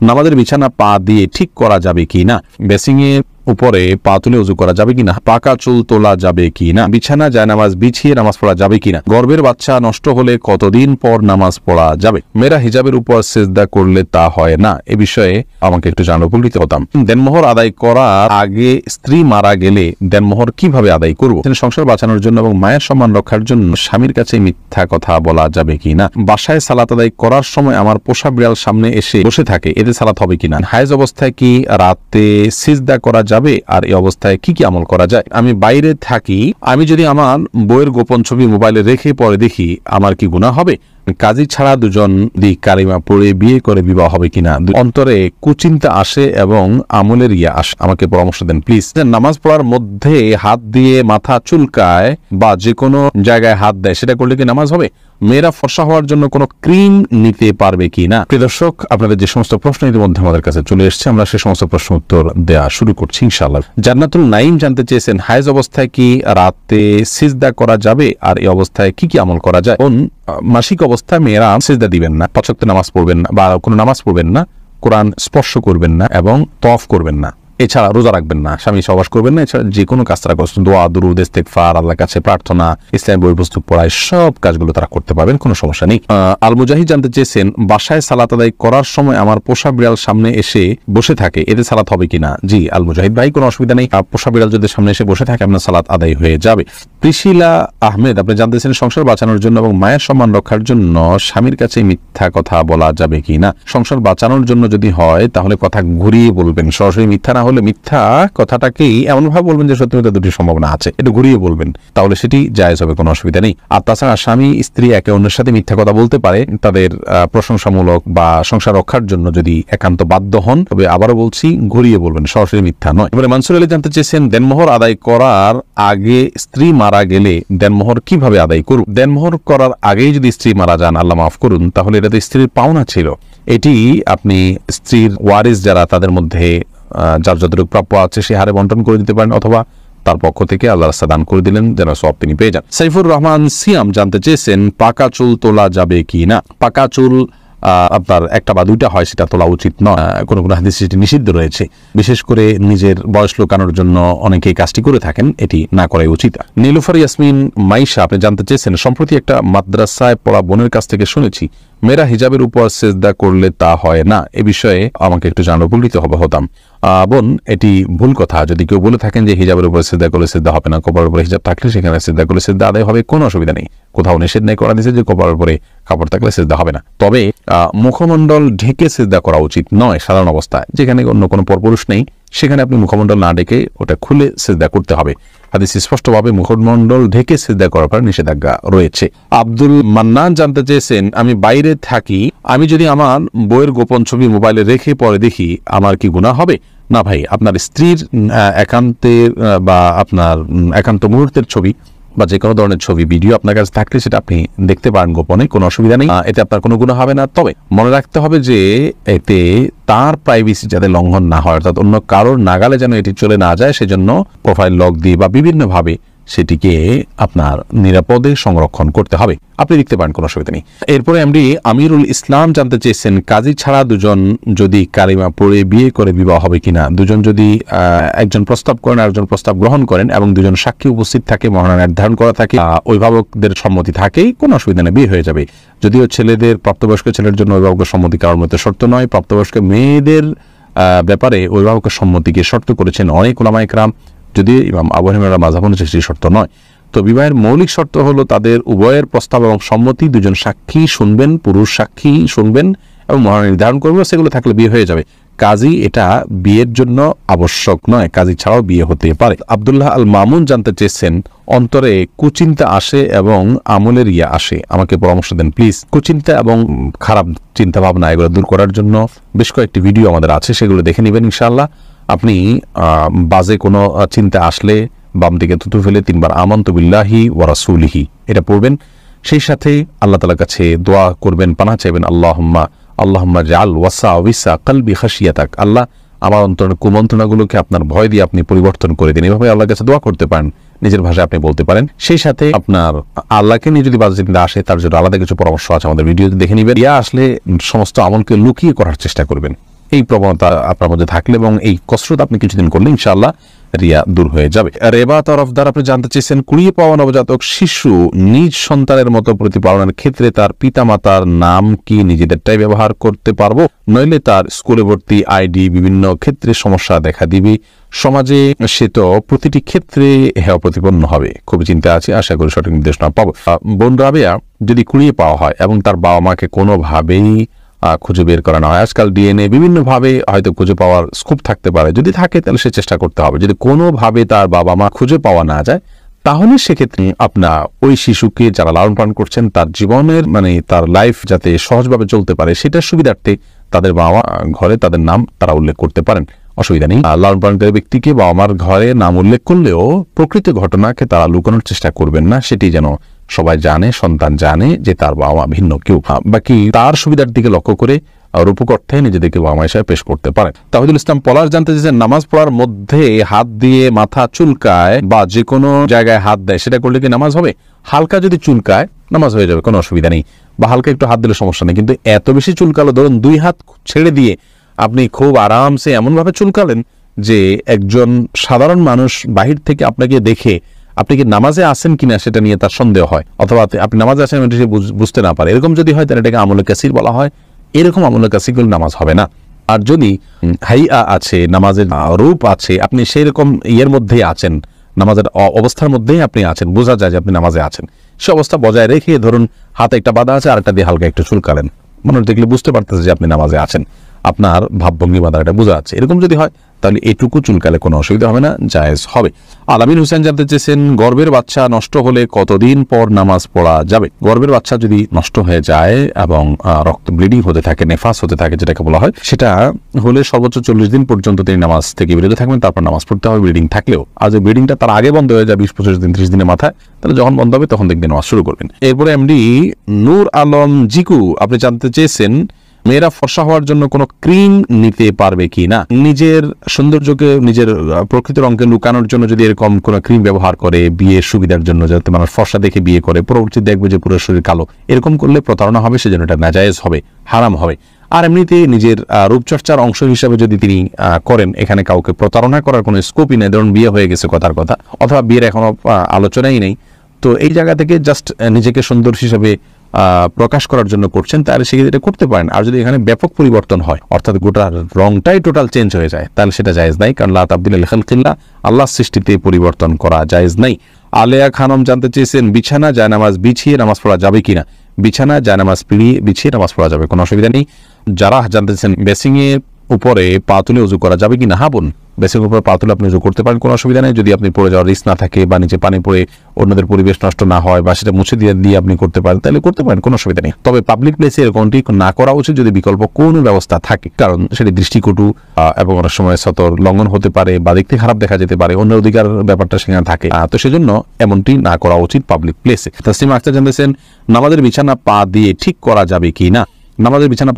নামাজের বিছানা পা দিয়ে ঠিক করা যাবে কি না, বেসিং এর উপরে পা তুলে উজু করা যাবে কিনা, পাকা চুল তোলা যাবে কিনা, বিছানা জায়নামাজ বিছিয়ে নামাজ পড়া যাবে কিনা, গর্ভের বাচ্চা নষ্ট হলে কতদিন পর নামাজ পড়া যাবে, মেয়েরা হিজাবের উপর সিজদা করলে তা হয় না, এ বিষয়ে আমাকে একটু জানার উপকৃত হতাম। দেনমোহর আদায় করার আগে স্ত্রী মারা গেলে দেনমোহর কিভাবে আদায় করব, সংসার বাঁচানোর জন্য এবং মায়ের সম্মান রক্ষার জন্য স্বামীর কাছে মিথ্যা কথা বলা যাবে কিনা, বাসায় সালাত আদায় করার সময় আমার পোষা বিড়াল সামনে এসে বসে থাকে, এতে সালাত হবে কিনা, হায়েজ অবস্থায় কি রাতে সিজদা করা যাবে, আর এই অবস্থায় কি কি আমল করা যায়, আমি বাইরে থাকি, আমি যদি আমার বইয়ের গোপন ছবি মোবাইলে রেখে পরে দেখি আমার কি গুনাহ হবে, কাজী ছাড়া দুজন কালিমা পড়ে বিয়ে করে বিবাহ হবে কিনা, অন্তরে কুচিন্তা আসে এবং আমলের ইয়া আসে, আমাকে পরামর্শ দেন প্লিজ। নামাজ পড়ার মধ্যে হাত দিয়ে মাথা চুলকায় বা যে কোনো জায়গায় হাত দেয়, সেটা করলে কি নামাজ হবে, মেয়েরা ফর্সা হওয়ার জন্য কোনো ক্রিম নিতে পারবে কি না। প্রিয় দর্শক, আপনাদের যে সমস্ত প্রশ্ন ইতিমধ্যে আমাদের কাছে চলে এসেছে, আমরা সে সমস্ত প্রশ্ন উত্তর দেওয়া শুরু করছি ইনশাআল্লাহ। জান্নাতুল নাইম জানতে চেয়েছেন, হায়েজ অবস্থায় কি রাতে সিজদা করা যাবে, আর এই অবস্থায় কি কি আমল করা যায়। মাসিক অবস্থায় মেয়েরা সিজদা দিবেন না, পাঁচ ওয়াক্ত নামাজ পড়বেন না বা কোনো নামাজ পড়বেন না, কোরআন স্পর্শ করবেন না এবং তওয়াফ করবেন না, এছাড়া রোজা রাখবেন না, স্বামী সহবাস করবেন না, এছাড়া যে কোনো কাজ তারা করছেন, দোয়া দুরুদ ইস্তেগফার, আল্লাহর কাছে প্রার্থনা, ইসলামী বই পুস্তক পড়ায় সব কাজগুলো তারা করতে পারবেন, কোনো সমস্যা নেই। আল মুজাহিদ জানতে চেয়েছেন, বাসায় সালাত আদায় করার সময় আমার পোষা বিড়াল সামনে এসে বসে থাকে, এতে সালাত হবে কিনা। জি আল মুজাহিদ ভাই, কোনো অসুবিধা নেই, পোষা বিড়াল যদি সামনে এসে বসে থাকে আপনার সালাত আদায় হয়ে যাবে। প্রিশিলা আহমেদ আপনি জানতেছেন, সংসার বাঁচানোর জন্য এবং মায়ের সম্মান রক্ষার জন্য স্বামীর কাছে মিথ্যা কথা বলা যাবে কিনা। সংসার বাঁচানোর জন্য যদি হয় তাহলে কথা ঘুরিয়ে বলবেন, সরাসরি মিথ্যা না হলে মিথ্যা কথাটাকেই এমন ভাবে বলবেন যে সত্যি মিথ্যা দুটি সম্ভাবনা আছে, একটু ঘুরিয়ে বলবেন, তাহলে সেটি জায়েজ হবে, কোনো অসুবিধা নেই। আর তাছাড়া স্বামী স্ত্রী একে অন্যের সাথে মিথ্যা কথা বলতে পারে, তাদের প্রশংসামূলক বা সংসার রক্ষার জন্য যদি একান্ত বাধ্য হন, তবে আবারও বলছি ঘুরিয়ে বলবেন, সরাসরি মিথ্যা নয়। এবারে মানসুর আলী জানতে চেয়েছেন, দেনমোহর আদায় করার আগে স্ত্রী মারা গেলে দেনমোহর কিভাবে আদায় করব। দেনমোহর করার আগেই যদি স্ত্রী মারা যান, আল্লাহ মাফ করুন, তাহলে এটা তো স্ত্রীর পাওনা ছিল, এটি আপনি স্ত্রীর ওয়ারিস যারা তাদের মধ্যে যার যতটুকু প্রাপ্য আছে সে হারে বন্টন করে দিতে পারেন, অথবা তার পক্ষ থেকে আল্লাহ রাস্তা দান করে দিলেন, যেন সব তিনি পেয়ে যান। সাইফুর রহমান সিয়াম জানতে চেয়েছেন, পাকা চুল তোলা যাবে কি না। পাকা চুল আপনার একটা বা দুইটা হয়, সেটা তোলা উচিত নয়, কোনো কোনো হাদিসে সেটি নিষিদ্ধ রয়েছে, বিশেষ করে নিজের বয়স লুকানোর জন্য অনেকেই কাজটি করে থাকেন, এটি না করাই উচিত। নীলুফার ইয়াসমিন মাইশা আপনি জানতে চেয়েছেন, সম্প্রতি একটা মাদ্রাসায় পড়া বোনের কাছ থেকে শুনেছি মেয়েরা হিজাবের উপর সিজদা করলে তা হয় না, এ বিষয়ে আমাকে একটু জানার উপকৃত হতাম। বোন, এটি ভুল কথা, যদি কেউ বলে থাকেন যে হিজাবের উপর সিজদা করলে সিজদা হবে না, কপালের উপরে হিজাব থাকলে সেখানে সিজদা করলে সিজদা আদায় হবে, কোনো অসুবিধা নেই, কোথাও নিষেধ নেই করা দিয়েছে যে কপালের উপরে কাপড় থাকলে সিজদা হবে না। তবে মুখমণ্ডল ঢেকে সিজদা করা উচিত নয় সাধারণ অবস্থায়, যেখানে অন্য কোনো পরপুরুষ নেই সেখানে আপনি মুখমণ্ডল না ঢেকে ওটা খুলে সিজদা করতে হবে। হাদিস স্পষ্টভাবে মুখমণ্ডল ঢেকে সিজদা করার পর নিষেধাজ্ঞা রয়েছে। আব্দুল মান্নান জানতে চেয়েছেন, আমি বাইরে থাকি, আমি যদি আমার বইয়ের গোপন ছবি মোবাইলে রেখে পরে দেখি আমার কি গুনাহ হবে। না ভাই, আপনার স্ত্রীর একান্তের বা আপনার একান্ত মুহূর্তের ছবি বা যে কোনো ধরনের ছবি ভিডিও আপনার কাছে থাকলে সেটা আপনি দেখতে পারেন গোপনে, কোনো অসুবিধা নেই, এতে আপনার কোনো গুনাহ হবে না। তবে মনে রাখতে হবে যে এতে তার প্রাইভেসি যাতে লঙ্ঘন না হয়, অর্থাৎ অন্য কারোর নাগালে যেন এটি চলে না যায়, সেজন্য প্রোফাইল লক দিয়ে বা বিভিন্নভাবে সেটিকে আপনার নিরাপদে সংরক্ষণ করতে হবে, আপনি দেখতে পারেন, কোনো অসুবিধা নেই। এরপরে এমডি আমিরুল ইসলাম জানতে চেয়েছেন, কাজী ছাড়া দুজন যদি কালিমা পড়ে বিয়ে করে বিবাহ হবে কিনা। দুজন যদি একজন প্রস্তাব করেন আর একজন প্রস্তাব গ্রহণ করেন এবং দুজন সাক্ষী উপস্থিত থাকে, মহানা নির্ধারণ করা থাকে, অভিভাবকদের সম্মতি থাকে, কোনো অসুবিধা নেই, বিয়ে হয়ে যাবে। যদিও ছেলেদের প্রাপ্তবয়স্ক ছেলের জন্য অভিভাবকের সম্মতি কারোর মধ্যে শর্ত নয়, প্রাপ্তবয়স্ক মেয়েদের ব্যাপারে অভিভাবকের সম্মতিকে শর্ত করেছেন অনেক উলামা ইকরাম, যদি ইমাম আবু হানিফার মাযহাব অনুযায়ী সেটি শর্ত নয়। তো বিবাহের মৌলিক শর্ত হলো তাদের উভয়ের প্রস্তাব এবং সম্মতি, দুজন সাক্ষী শুনবেন, পুরুষ সাক্ষী শুনবেন এবং মহানা নির্ধারণ করবে, সেগুলো থাকলে বিয়ে হয়ে যাবে। কাজী এটা বিয়ের জন্য আবশ্যক নয়, কাজী ছাড়াও বিয়ে হতে পারে। আব্দুল্লাহ আল মামুন জানতে চেয়েছেন, অন্তরে কুচিন্তা আসে এবং আমলের ইয়া আসে, আমাকে পরামর্শ দেন প্লিজ। কুচিন্তা এবং খারাপ চিন্তা ভাবনা এগুলো দূর করার জন্য বেশ কয়েকটি ভিডিও আমাদের আছে, সেগুলো দেখে নেবেন ইনশাআল্লাহ। আপনি বাজে কোনো চিন্তা আসলে বাম দিকে থুতু ফেলে 3 বার আমানতু বিল্লাহি ওয়া রাসূলিহি এটা পড়বেন, সেই সাথে আল্লাহ তাআলার কাছে দোয়া করবেন, পানাহ চাইবেন, আল্লাহুম্মা জাআল ওয়াসাওয়িসা কলবি খাশিয়াতাক, আল্লাহ আমার অন্তরের কুমন্ত্রণাগুলোকে আপনার ভয় দিয়ে আপনি পরিবর্তন করে দিন। এভাবে আল্লাহর কাছে দোয়া করতে পারেন, নিজের ভাষায় আপনি বলতে পারেন। সেই সাথে আপনার আল্লাহকে নিয়ে যদি বাজে চিন্তা আসে তার জন্য আলাদা কিছু পরামর্শ আছে, আমাদের ভিডিওতে দেখে নেবেন। ইয়া আসলে সমস্ত আমলকে লুকিয়ে করার চেষ্টা করবেন, এই প্রবণতা আপনার মধ্যে থাকলে এবং এই কসরত আপনি কিছুদিন করলে ইনশাআল্লাহ রিয়া দূর হয়ে যাবে। রেবা তরফদার আপনি জানতে চেয়েছেন, কুড়িয়ে পাওয়া নবজাতক শিশু নিজ সন্তানের মতো প্রতিপালনের ক্ষেত্রে তার পিতামাতার নাম কি নিজেদেরটাই ব্যবহার করতে পারবো, নইলে তার স্কুলে ভর্তি আইডি বিভিন্ন ক্ষেত্রে সমস্যা দেখা দিবে, সমাজে সে তো প্রতিটি ক্ষেত্রে হেয় প্রতিপন্ন হবে। খুবই চিন্তা আছে, আশা করি সঠিক নির্দেশনা পাবো। বোন রাবেয়া, যদি কুড়িয়ে পাওয়া হয় এবং তার বাবা মাকে কোনোভাবেই খুঁজে বের করা না হয়, আজকাল ডিএনএ বিভিন্নভাবে হয়তো খুঁজে পাওয়ার স্কোপ থাকতে পারে, যদি থাকে তাহলে সে চেষ্টা করতে হবে। যদি কোনোভাবে তার বাবা মা খুঁজে পাওয়া না যায়, তাহলে সেক্ষেত্রে আপনার ওই শিশুকে যারা লালন পালন করছেন তার জীবনের তার লাইফ যাতে সহজভাবে চলতে পারে সেটার সুবিধার্থে তাদের বাবা ঘরে তাদের নাম তারা উল্লেখ করতে পারেন, অসুবিধা নেই। লালন পালনকারী ব্যক্তিকে বাবা মার ঘরে নাম উল্লেখ করলেও প্রকৃত ঘটনাকে তারা লুকানোর চেষ্টা করবেন না, সেটি যেন সবাই জানে, সন্তান জানে যে তার বাবা মা ভিন্ন কেউ, বাকি তার সুবিধার দিকে লক্ষ্য করে রূপক অর্থে নিজেদেরকে বাবা মা হিসেবে পেশ করতে পারেন। তাহিদুল ইসলাম পলাশ জানতে চেয়েছেন, নামাজ পড়ার মধ্যে হাত দিয়ে মাথা চুলকায় বা যে কোনো জায়গায় হাত দেয়, সেটা করলে কি নামাজ হবে? হালকা যদি চুলকায় নামাজ হয়ে যাবে, কোনো অসুবিধা নেই, বা হালকা একটু হাত দিলে সমস্যা নেই। কিন্তু এত বেশি চুলকালো, ধরুন 2 হাত ছেড়ে দিয়ে আপনি খুব আরামসে এমনভাবে চুলকালেন যে একজন সাধারণ মানুষ বাহির থেকে আপনাকে দেখে আপনি কি নামাজে আছেন কিনা সেটা নিয়ে তার সন্দেহ হয়, অথবা আপনি নামাজে আছেন এটা বুঝতে না পারে, এরকম যদি হয় তাহলে এটাকে আমলে কাসির বলা হয়। এরকম আমলে কাসির করলে নামাজ হবে না। আর যদি হাইয়া আছে, নামাজের রূপ আছে, আপনি সেই রকম ইয়ের মধ্যেই আছেন, নামাজের অবস্থার মধ্যেই আপনি আছেন, বোঝা যায় যে আপনি নামাজে আছেন, সে অবস্থা বজায় রেখে ধরুন হাতে একটা বাঁধা আছে, আরেকটা দিয়ে হালকা একটু চুলকালেন, মানুষ দেখলে বুঝতে পারতেছে যে আপনি নামাজে আছেন, আপনার ভাবভঙ্গি বাঁধাটা বোঝা যাচ্ছে। এরকম যদি হয় তাহলে এটুকু চুলকালে কোনো অসুবিধা হবে না, জায়েজ হবে। আলামিন হোসেন জানতে চেয়েছেন, গর্ভের বাচ্চা নষ্ট হলে কতদিন পর নামাজ পড়া যাবে? গর্ভের বাচ্চা যদি নষ্ট হয়ে যায় এবং রক্ত ব্লিডিং হতে থাকে, নেফাস হতে থাকে যেটাকে বলা হয়, সেটা হলে সর্বোচ্চ 40 দিন পর্যন্ত তিনি নামাজ থেকে বিরত থাকবেন, তারপর নামাজ পড়তে হবে ব্লিডিং থাকলেও। আর যদি ব্লিডিংটা তার আগে বন্ধ হয়ে যায় 20-25 দিন 30 দিনের মাথায়, তাহলে যখন বন্ধ হবে তখন দেখবেন নামাজ শুরু করবেন। এরপরে এমডি নূর আলম জিকু আপনি জানতে চেয়েছেন, মেয়েরা ফর্সা হওয়ার জন্য কোনো ক্রিম নিতে পারবে কি না? নিজের সৌন্দর্যকে, নিজের প্রকৃত রঙকে লুকানোর জন্য যদি এরকম কোনো ক্রিম ব্যবহার করে বিয়ের সুবিধার জন্য, যাতে মানুষ ফর্সা দেখে বিয়ে করে, পরবর্তী দেখবে যে পুরো শরীর কালো, এরকম করলে প্রতারণা হবে, সেজন্য এটা নাজায়েজ হবে, হারাম হবে। আর এমনিতে নিজের রূপচর্চার অংশ হিসাবে যদি তিনি করেন, এখানে কাউকে প্রতারণা করার কোনো স্কোপই নেই। ধরুন বিয়ে হয়ে গেছে কথার কথা, অথবা বিয়ের এখনো আলোচনাই নেই, তো এই জায়গা থেকে জাস্ট নিজেকে সুন্দর হিসাবে প্রকাশ করার জন্য করছেন, তাহলে সেক্ষেত্রে করতে পারেন। আর যদি এখানে ব্যাপক পরিবর্তন হয়, অর্থাৎ গোটার রংটাই টোটাল চেঞ্জ হয়ে যায়, তাহলে সেটা জায়েজ নাই, কারণ লা তাবদিলা লিখালকিল্লাহ, আল্লাহর সৃষ্টিতে পরিবর্তন করা জায়েজ নাই। আলেয়া খানম জানতে চেয়েছেন, বিছানা জায়নামাজ বিছিয়ে নামাজ পড়া যাবে কিনা? বিছানা জায়নামাজ বিছিয়ে নামাজ পড়া যাবে, কোনো অসুবিধা নেই। যারা জানতে চেয়েছেন, বেসিং এর উপরে পা তুলে উজু করা যাবে কিনা? হ্যাঁ বোন, বেসিং উপরে পা তুলে আপনি উজু করতে পারেন, কোনো অসুবিধা নেই, যদি আপনি পড়ে যাওয়ার রিস্ক না থাকে বা নিচে পানি পড়ে অন্যদের পরিবেশ নষ্ট না হয় বা সেটা মুছে দিয়ে আপনি করতে পারেন, তাহলে করতে পারেন, কোনো অসুবিধা নেই। তবে পাবলিক প্লেসে এরকমটি না করা উচিত যদি বিকল্প কোনো ব্যবস্থা থাকে, কারণ সেটি দৃষ্টিকটু এবং অনেক সময় সতর লঙ্ঘন হতে পারে বা দেখতে খারাপ দেখা যেতে পারে, অন্য অধিকার ব্যাপারটা সেখানে থাকে, তো সেজন্য এমনটি না করা উচিত পাবলিক প্লেসে। তাসলিমা আক্তার জানতেছেন, নামাজের বিছানা পা দিয়ে ঠিক করা যাবে কি না? নামাজের বিছানা